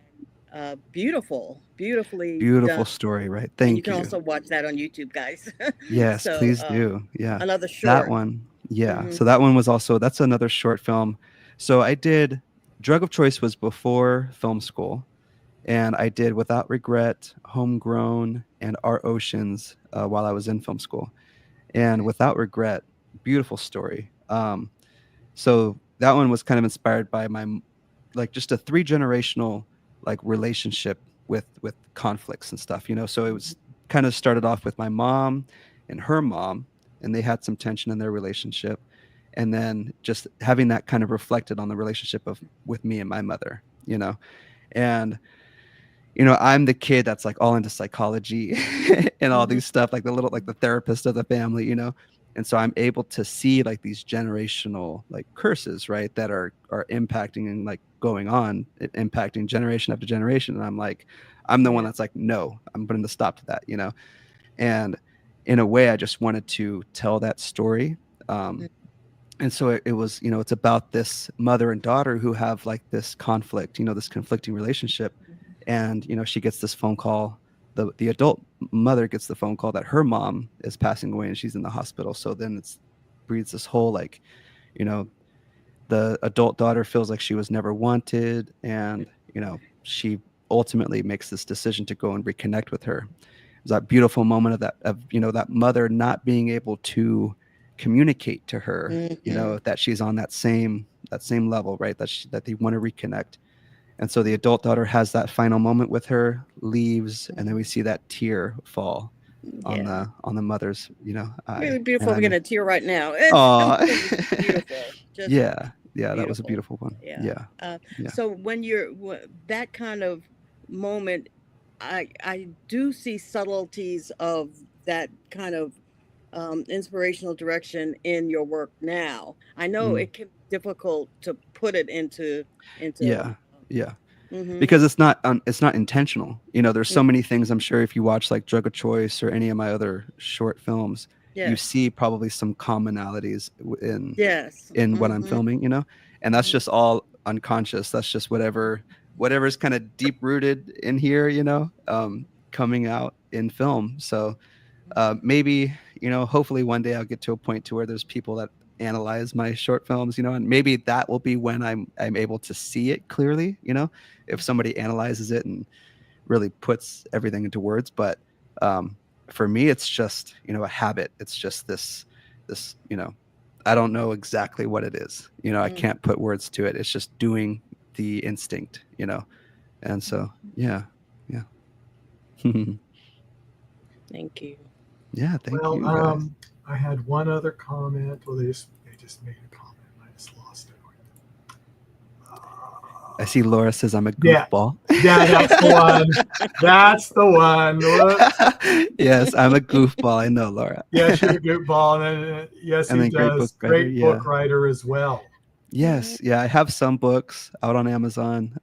and beautifully Beautiful done. story, right? And you Thank can you. also watch that on YouTube, guys. Yes, So please do. Yeah. another That short. one. Yeah. Hmm. So that one was also, that's another short film. So I did Drug of Choice was before film school, and I did Without Regret, Homegrown, and Our Oceans while I was in film school. And Without Regret, beautiful story. So that one was kind of inspired by my like just a three generational like relationship with conflicts and stuff, so it was kind of started off with my mom and her mom, and they had some tension in their relationship, and then just having that kind of reflected on the relationship of with me and my mother, and I'm the kid that's like all into psychology and all Hmm. these stuff, like the little, like the therapist of the family, and so I'm able to see like these generational like curses, right, that are impacting and like going on, impacting generation after generation. And I'm like, I'm the one Yeah. that's like, no, I'm putting the stop to that, and in a way, I just wanted to tell that story. Um, and so it was, it's about this mother and daughter who have like this conflict, this conflicting relationship. And she gets this phone call, the adult mother gets the phone call that her mom is passing away and she's in the hospital. So then it's breeds this whole like, you know the adult daughter feels like she was never wanted, and she ultimately makes this decision to go and reconnect with her. There's that beautiful moment of that mother not being able to communicate to her, Hmm. that she's on that same level, right, that they want to reconnect. And so the adult daughter has that final moment with her, leaves, and then we see that tear fall on Yeah. the mother's eye. Really And beautiful. I'm I'm getting a tear right now. It's oh just beautiful. Just yeah, that was a beautiful. beautiful one. Yeah. Yeah, yeah. So when that kind of moment, I do see subtleties of that kind of inspirational direction in your work now. I know Mm, it can be difficult to put it into. yeah, yeah. Hmm. Because it's not intentional. There's so many things. I'm sure if you watch like Drug of Choice or any of my other short films, you Yes. see probably some commonalities Yes. in what I'm Hmm. filming, and that's just all unconscious. That's just whatever's kind of deep rooted in here, coming out in film. So maybe, hopefully one day I'll get to a point to where there's people that analyze my short films, and maybe that will be when I'm able to see it clearly, if somebody analyzes it and really puts everything into words. But for me, it's just, a habit. It's just this, I don't know exactly what it is. I Mm. can't put words to it. It's just doing the instinct, And so, yeah, yeah. Thank you. Yeah, thank Well, you guys. I had one other comment. Well, they just made a comment. And I just lost it. I see Laura says I'm a Yeah, goofball. yeah, that's the one. That's the one. Whoops. Yes, I'm a goofball. I know, Laura. Yes, you're a good ball, and yes, And he then great book does. writer. Great book Yeah. writer as well. Mhm. Yes. Yeah. I have some books out on Amazon.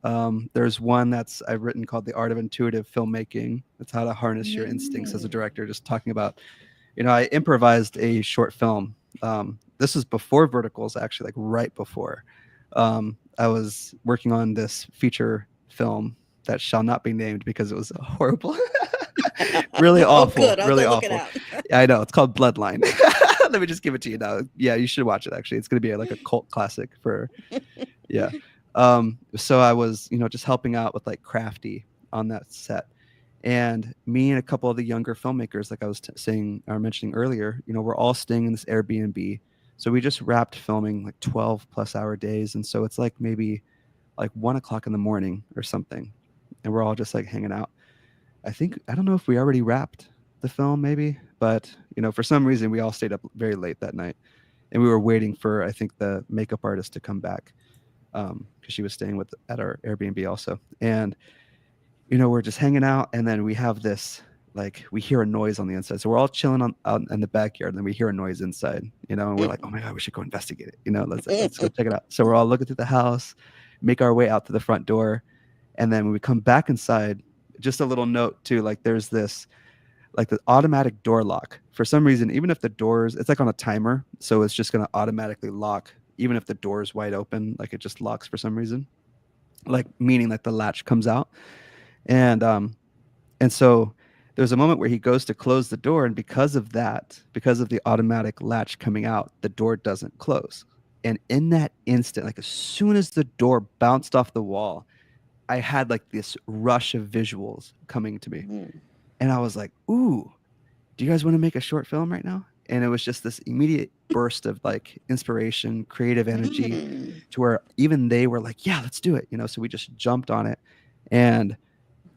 There's one that's I've written called The Art of Intuitive Filmmaking. It's how to harness your instincts as a Mm. director, just talking about, I improvised a short film. This is before Verticals, actually, like right before. I was working on this feature film that shall not be named because it was horrible. Really Oh, awful, good. I'll really go look it awful. out. I know, it's called Bloodline. Let me just give it to you now. Yeah, you should watch it. Actually, it's going to be like a cult classic for yeah. So I was, just helping out with like Crafty on that set, and me and a couple of the younger filmmakers, like I was saying or mentioning earlier, we're all staying in this Airbnb. So we just wrapped filming like 12+ hour days, and so it's like maybe like 1 o'clock in the morning or something, and we're all just like hanging out. I don't know if we already wrapped the film, maybe, but for some reason we all stayed up very late that night, and we were waiting for, I think, the makeup artist to come back because she was staying at our Airbnb also. And we're just hanging out, and then we have this like we hear a noise on the inside. So we're all chilling out in the backyard, and then we hear a noise inside, and we're like, oh my God, we should go investigate it. Let's go check it out. So we're all looking through the house, make our way out to the front door. And then when we come back inside, just a little note too, like there's this, like the automatic door lock. For some reason, even if the doors, it's like on a timer. So it's just going to automatically lock, even if the door is wide open, like it just locks for some reason, like meaning that the latch comes out. And so there's a moment where he goes to close the door. And because of that, because of the automatic latch coming out, the door doesn't close. And in that instant, like as soon as the door bounced off the wall, I had like this rush of visuals coming to me. And I was like, ooh, do you guys want to make a short film right now? And it was just this immediate burst of like inspiration, creative energy to where even they were like, yeah, let's do it. So we just jumped on it. And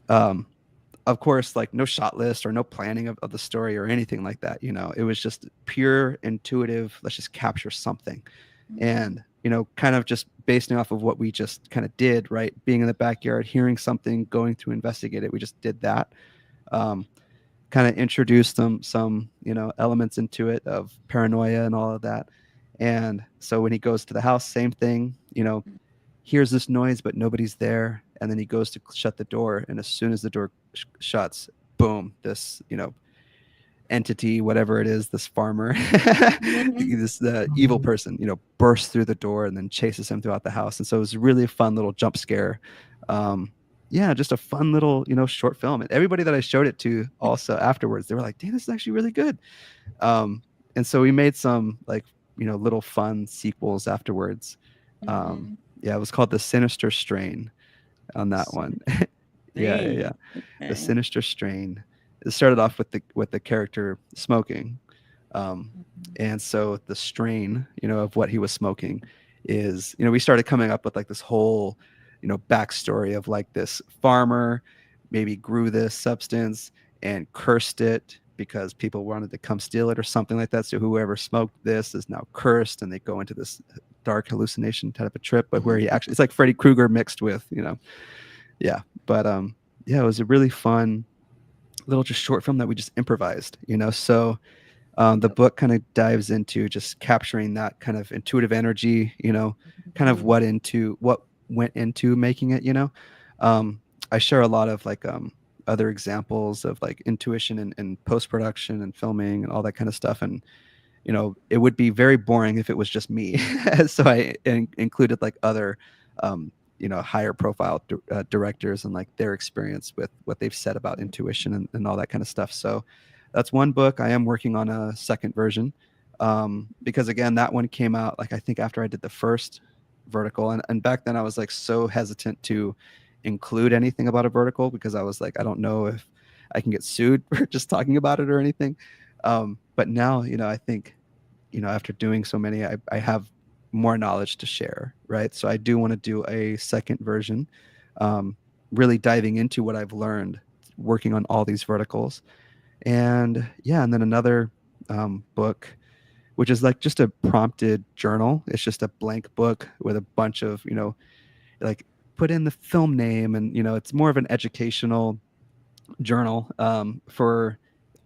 of course, like no shot list or no planning of the story or anything like that. It was just pure intuitive. Let's just capture something. And, kind of just basing off of what we just kind of did, right? Being in the backyard, hearing something, going to investigate it. We just did that. Kind of introduced some elements into it of paranoia and all of that. And so when he goes to the house, same thing, hears this noise, but nobody's there. And then he goes to shut the door. And as soon as the door shuts, boom, this, entity, whatever it is, this farmer, this evil person, bursts through the door and then chases him throughout the house. And so it was really a fun little jump scare. Just a fun little, short film. And everybody that I showed it to also afterwards, they were like, "Damn, this is actually really good." And so we made some like, little fun sequels afterwards. It was called The Sinister Strain on that one. Yeah. Okay. The Sinister Strain. It started off with the character smoking. And so the strain, of what he was smoking is, we started coming up with like this whole, backstory of like this farmer maybe grew this substance and cursed it because people wanted to come steal it or something like that. So whoever smoked this is now cursed, and they go into this dark hallucination type of trip, but where he actually, it's like Freddy Krueger mixed with, but it was a really fun little just short film that we just improvised, so the book kind of dives into just capturing that kind of intuitive energy, kind of what went into making it. I share a lot of like other examples of like intuition and post-production and filming and all that kind of stuff, and it would be very boring if it was just me. So I included like other higher profile directors and like their experience with what they've said about intuition and all that kind of stuff. So that's one book. I am working on a second version because again, that one came out like I think after I did the first vertical, and back then I was like so hesitant to include anything about a vertical because I was like, I don't know if I can get sued for just talking about it or anything. But now, I think, after doing so many, I have more knowledge to share, right? So I do want to do a second version, really diving into what I've learned working on all these verticals. And then another book, which is like just a prompted journal. It's just a blank book with a bunch of, like put in the film name, and, it's more of an educational journal for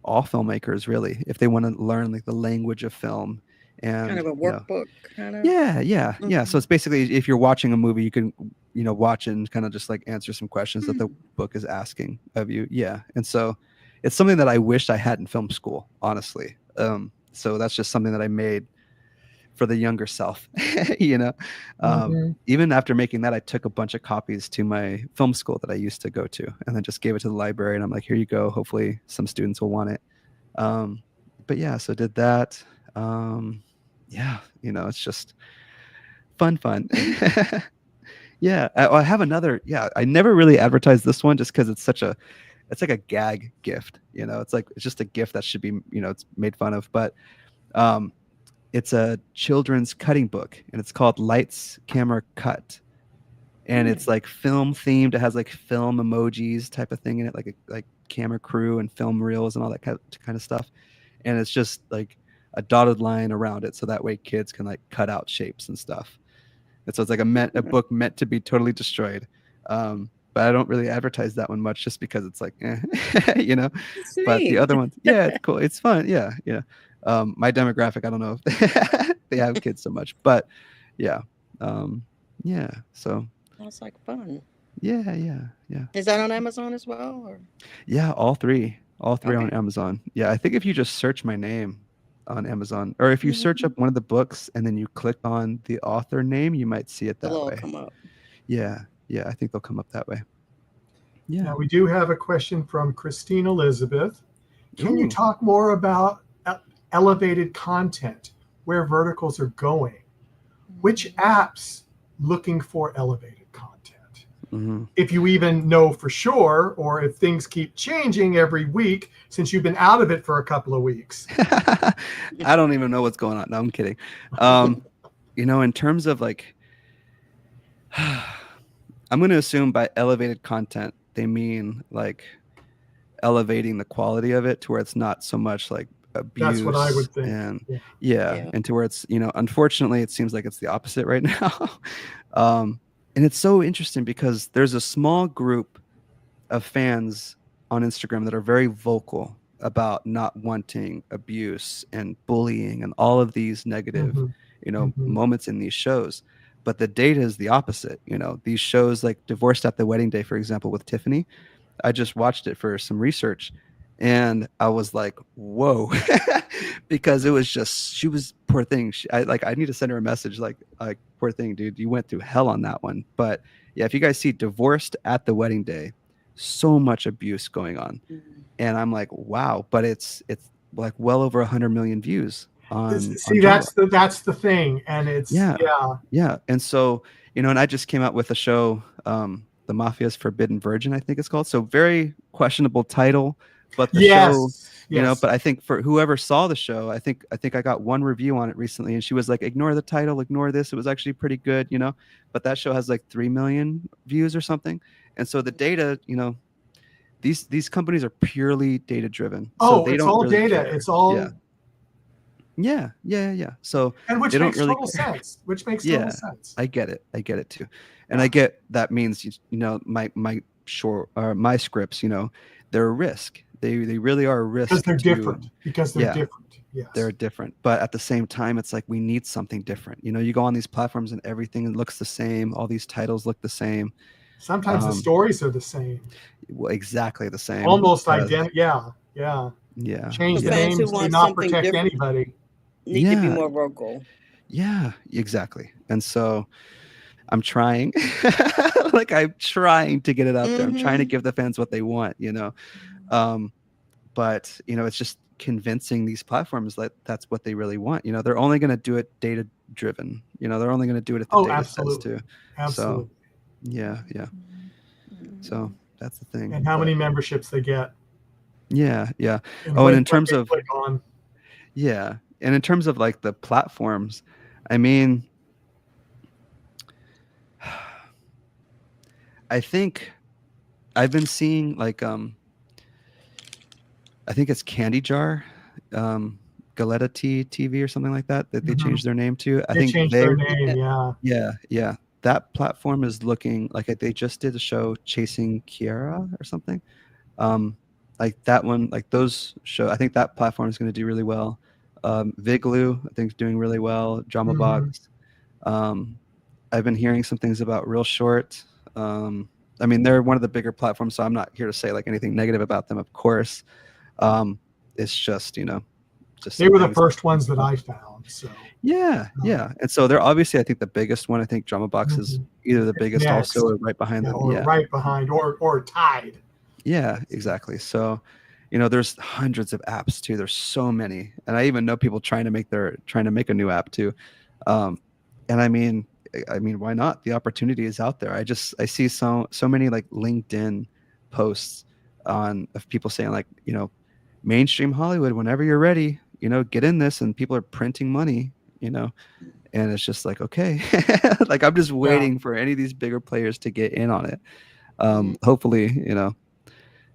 all filmmakers, really, if they want to learn like the language of film. And kind of a workbook, kind of. Yeah. So it's basically, if you're watching a movie, you can, watch and kind of just like answer some questions that the book is asking of you. Yeah. And so it's something that I wish I had in film school, honestly. So that's just something that I made for the younger self, Even after making that, I took a bunch of copies to my film school that I used to go to, and then just gave it to the library. And I'm like, here you go. Hopefully some students will want it. But yeah, so did that. It's just fun. Yeah. I have another, I never really advertised this one just because it's like a gag gift, it's just a gift that should be, it's made fun of, but, it's a children's cutting book, and it's called Lights, Camera, Cut. And it's like film themed. It has like film emojis type of thing in it, like camera crew and film reels and all that kind of stuff. And it's just like a dotted line around it, so that way kids can like cut out shapes and stuff. And so it's like a book meant to be totally destroyed. but I don't really advertise that one much just because it's like, you know. It's But the neat. other ones, yeah, it's cool. It's fun. Yeah, yeah. My demographic, I don't know if they have kids so much, but yeah, yeah. So Sounds like fun. yeah, yeah, yeah, Is that on Amazon as well? Or yeah. All three on okay. Amazon. Yeah, I think if you just search my name on Amazon, or if you search Mhm. up one of the books and then you click on the author name, you might see it The that will way. come up. Yeah, yeah. I think they'll come up that way. Yeah. Now, we do have a question from Christine Elizabeth. Can you Ooh. talk more about elevated content, where verticals are going? Which apps looking for elevated content? Mm-hmm. If you even know for sure, or if things keep changing every week since you've been out of it for a couple of weeks. I don't even know what's going on. No, I'm kidding. In terms of like, I'm going to assume by elevated content, they mean like elevating the quality of it to where it's not so much like That's what I abuse would think. and Yeah. and to where it's, unfortunately, it seems like it's the opposite right now. And it's so interesting because there's a small group of fans on Instagram that are very vocal about not wanting abuse and bullying and all of these negative, Mhm, mhm. moments in these shows. But the data is the opposite. These shows like Divorced at the Wedding Day, for example, with Tiffany. I just watched it for some research and I was like, whoa, because it was just, she was poor thing. I need to send her a message like, poor thing, dude, you went through hell on that one. But yeah, if you guys see Divorced at the Wedding Day, so much abuse going on. Mhm. And I'm like, wow, but it's like well over 100 million views on See, Jumbo. that's the thing, and it's Yeah. Yeah. And so, and I just came out with a show, The Mafia's Forbidden Virgin, I think it's called. So very questionable title, but the show, yes. but I think for whoever saw the show, I think I got one review on it recently and she was like, ignore the title, ignore this. It was actually pretty good, but that show has like 3 million views or something. And so the data, these companies are purely data driven. So Oh, they it's don't all really data. care. It's all, Yeah. Yeah. Yeah. Yeah. So and they which don't makes really total care. sense. Which makes total Yeah, sense. I get it. I get it too, and I Yeah, get that means my scripts, they're a risk. They really are a because risk they're to. different. Because they're Yeah, different. they're Yes. different, but at the same time, it's like we need something different. You go on these platforms and everything looks the same. All these titles look the same. Sometimes the Um, stories are the same, well, exactly the same. almost identical. Yeah, yeah. Yeah, So Change the yeah, fans who names do want not something protect different anybody. need to be yeah, more vocal. yeah, exactly. And so I'm trying, like I'm trying to get it out there. I'm trying to Mm-hmm. give the fans what they want. Um, but it's just convincing these platforms that that's what they really want. They're only going to do it data driven. They're only going to do it if the Oh, data says absolutely, to. So absolutely. yeah, yeah. So that's the thing. And how But many memberships they get, yeah, yeah. and Oh, and in what terms they of click on. yeah, and in terms of like the platforms, I mean, I think I've been seeing like I think it's Candy Jar, Galetta TV or something like that they Mhm. changed their name to. I They think changed they their name. Yeah. Yeah. yeah, yeah. That platform is looking like they just did a show Chasing Kiara or something. Like that one, like those show. I think that platform is going to do really well. Vigloo, I think, is doing really well. Drama Mhm. Box. Um, I've been hearing some things about Real Short. I mean, they're one of the bigger platforms, so I'm not here to say like anything negative about them, of course. Um, it's just just They some were the things. first ones that I found. So Yeah, yeah. And so they're obviously, I think, the biggest one. I think Drama Box is mhm. either the It's biggest also next. or right behind Yeah, them. or Yeah. right behind, or tied. Yeah, exactly. So, there's hundreds of apps too. There's so many. And I even know people trying to make a new app too. Um, and I mean, why not? The opportunity is out there. I see so many like LinkedIn posts of people saying like, mainstream Hollywood, whenever you're ready, get in this, and people are printing money, you know, and it's just like, okay, like I'm just Yeah. waiting for any of these bigger players to get in on it. Mhm. Hopefully,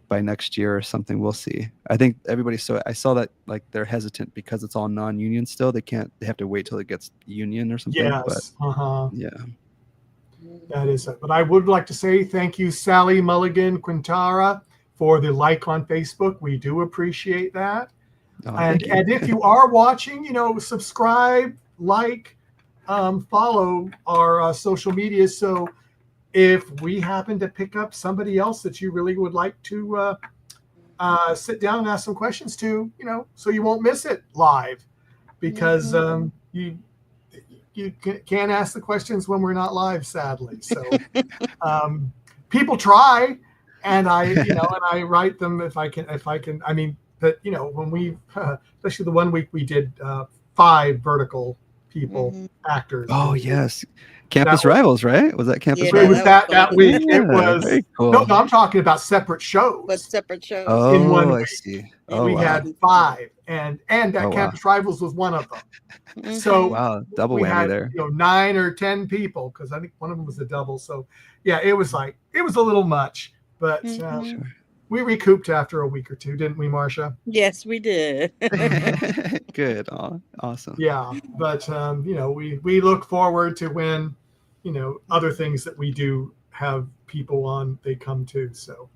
by next year or something, we'll see. I think I saw that like they're hesitant because it's all non-union still. They have to wait till it gets union or something. But Yes. Uh huh. yeah, That is it. But I would like to say thank you, Sally Mulligan Quintara, for the like on Facebook. We do appreciate that. Oh, And, thank you. and if you are watching, subscribe, like, follow our social media. So if we happen to pick up somebody else that you really would like to sit down and ask some questions to, so you won't miss it live, because you can't ask the questions when we're not live, sadly. So people try, and I write them if I can. I mean, that when we especially the one week we did 5 vertical people, actors. Oh yes, Campus Rivals, right? Was that Campus Yeah, It was Rivals? that week. Yeah, It was very cool. no, I'm talking about separate shows. But separate shows. Oh, in 1 I week. see. Oh, We wow. had 5, and that Oh, wow. Campus Rivals was one of them. Mhm. So Wow, double we whammy had there. 9 or 10 people, because I think one of them was a double. So yeah, it was a little much, but Mhm. we recouped after a week or two, didn't we, Marcia? Yes, we did. Good. Oh, awesome. Yeah, but we look forward to when other things that we do have people on, they come to. So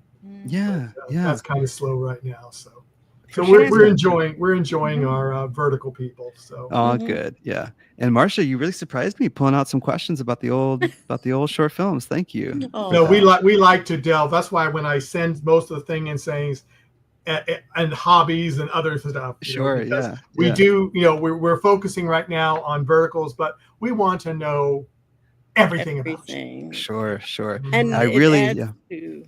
Yeah, yeah. that's kind of slow right now. So Appreciate we're that. enjoying our vertical people. So Oh, good. Yeah. And Marcia, you really surprised me pulling out some questions about the old short films. Thank you. Oh, no, we gosh. like to delve. That's why when I send most of the thing in saying and hobbies and other stuff, Sure. because Yeah. we yeah. do, we're focusing right now on verticals, but we want to know everything about you. Everything. Sure. Sure. And I it really, adds yeah. to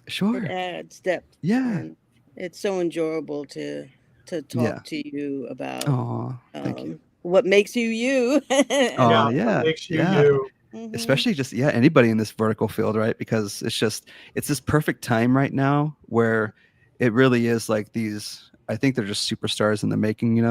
Sure. it adds depth. Yeah. And it's so enjoyable to Yeah. talk to you about Oh, thank you. what makes you you. Oh, Yeah, yeah. what makes you Yeah. you. Mhm. Especially just anybody in this vertical field, right? Because it's this perfect time right now where it really is like these, I think they're just superstars in the making.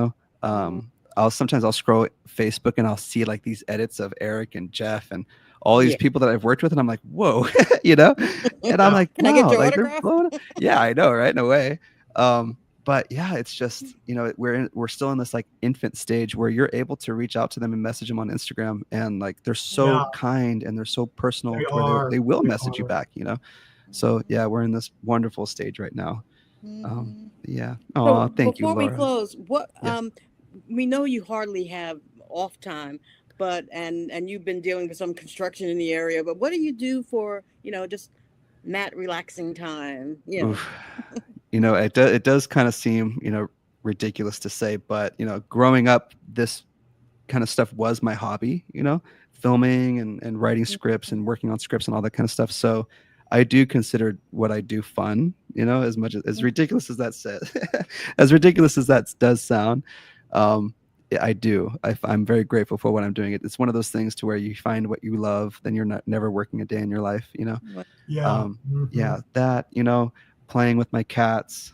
I'll scroll Facebook and I'll see like these edits of Eric and Jeff and all these Yeah. people that I've worked with, and I'm like, whoa, and I'm Yeah. like, Can I get wow, your like they're autograph? blown. Yeah, I know, right? No way. But yeah, it's just, we're still in this like infant stage where you're able to reach out to them and message them on Instagram, and like they're so Yeah. kind and they're so personal They to where are. they will They message you are. back. So yeah, we're in this wonderful stage right now. Mhm. Yeah. So Oh, thank you, before we Laura. close, what Yes. we know you hardly have off time, but and you've been dealing with some construction in the area, but what do you do for, just Matt relaxing time? Oof. It does kind of seem, ridiculous to say, but growing up, this kind of stuff was my hobby, filming and writing scripts and working on scripts and all that kind of stuff. So I do consider what I do fun, as much as ridiculous as that says, as ridiculous as that does sound. I do. I'm very grateful for what I'm doing. It's one of those things to where you find what you love, then you're never working a day in your life, Yeah. Yeah, that, playing with my cats,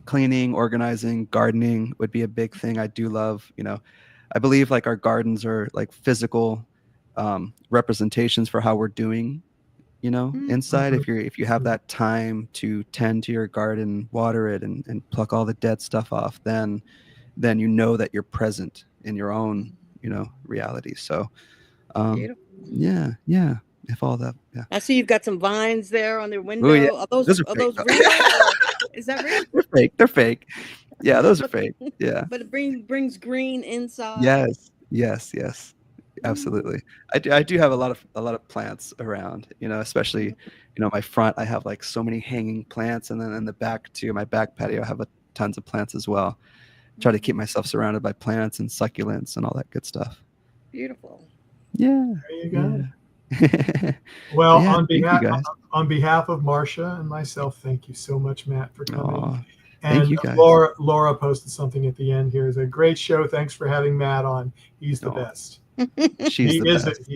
cleaning, organizing, gardening would be a big thing. I do love, I believe like our gardens are like physical representations for how we're doing, inside. If you have that time to tend to your garden, water it and pluck all the dead stuff off, then that you're present in your own, reality. So Beautiful. yeah. If all that, yeah. I see you've got some vines there on the window. Oh yeah, Are those those are are fake. those real? Or is that real? They're fake. They're fake. Yeah, those are But fake. Yeah. but it brings green inside. Yes. Absolutely. I do have a lot of plants around, especially, my front, I have like so many hanging plants, and then in the back too, my back patio, I have tons of plants as well. Try to keep myself surrounded by plants and succulents and all that good stuff. Beautiful. Yeah. There you go. Yeah. Well, Yeah, on thank you, guys. behalf of Marcia and myself, thank you so much, Matt, for coming. Aw, And thank you, guys. Laura posted something at the end here. It's a great show. Thanks for having Matt on. He's the Aw, best. She's He the is best.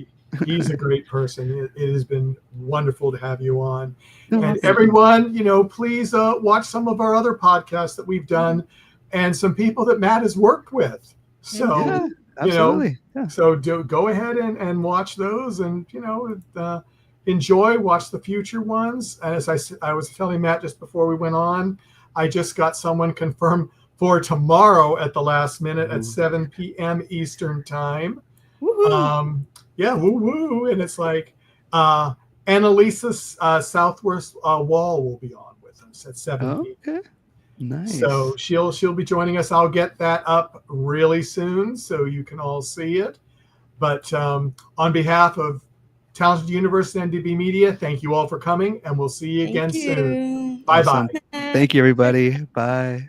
he's a great person. It has been wonderful to have you on. No, And thank you. everyone, please watch some of our other podcasts that we've done, and some people that Matt has worked with. So Yeah, absolutely. Yeah. so go ahead and watch those, and enjoy. Watch the future ones. As I was telling Matt just before we went on, I just got someone confirmed for tomorrow at the last minute at 7 p.m. Eastern time. Woohoo. Yeah, woo woo. And it's like Annalisa's Southwest Wall will be on with us at 7 p.m. Okay. Nice. So she'll be joining us. I'll get that up really soon so you can all see it. But on behalf of Talented Universe and NDB Media, thank you all for coming, and we'll see you again soon. Bye bye. Awesome. Thank you, everybody. Bye.